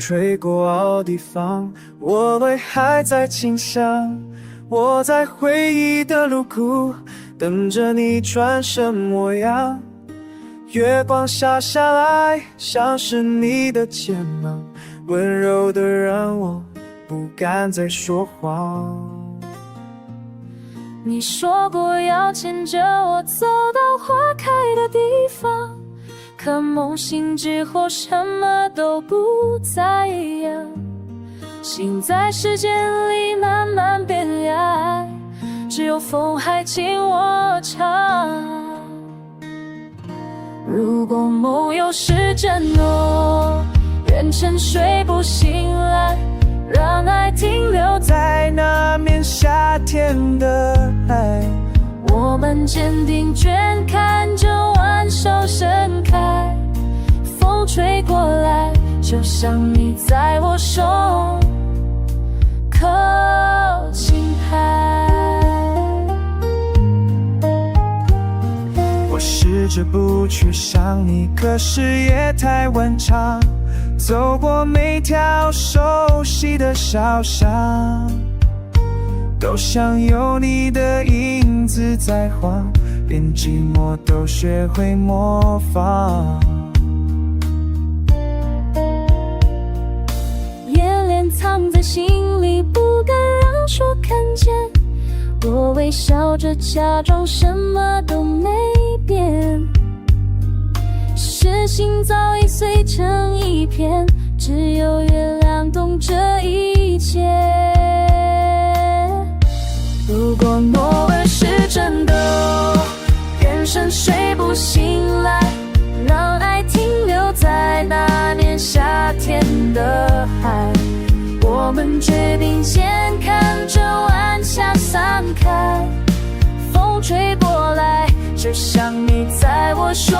吹过好地方，我泪还在倾向。我在回忆的路口，等着你转身模样。月光洒下来，像是你的肩膀，温柔的让我不敢再说谎。你说过要牵着我走到花开的地方，可梦醒之后什么都不再一样。心在时间里慢慢变凉，只有风还紧握长。如果梦有时真诺，愿沉睡不醒来，让爱停留在那面夏天的海。我们肩并肩看着晚霞盛开，风吹过来，就像你在我胸口轻拍。我试着不去想你，可是夜太漫长，走过每条熟悉的小巷，都像有你的影子在晃，连寂寞都学会模仿。眼泪藏在心里，不敢让说看见。我微笑着假装什么都没变，是心早已碎成一片，只有月亮懂这一切。如果诺言是真的，愿深睡不醒来，让爱停留在那年夏天的海。我们肩并肩看着晚霞散开，风吹过来，就像你在我胸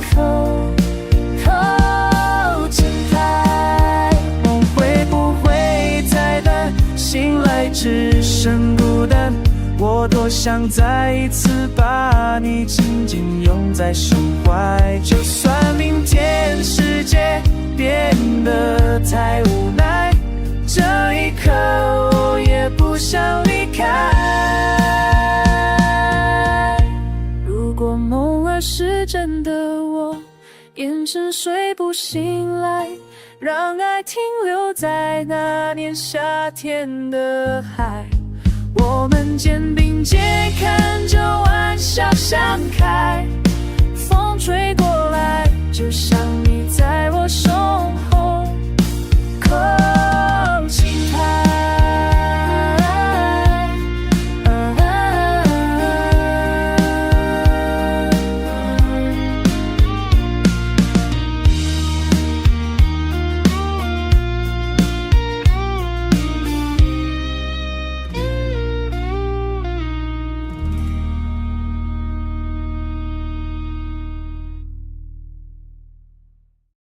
口轻拍。梦会不会太淡，醒来只剩孤单，我多想再一次把你紧紧拥在手怀。就算明天世界变得太无奈，这一刻我也不想离开。如果梦儿是真的，我眼沉睡不醒来，让爱停留在那年夏天的海。我们肩并肩看着晚霞盛开，风吹过来，就像你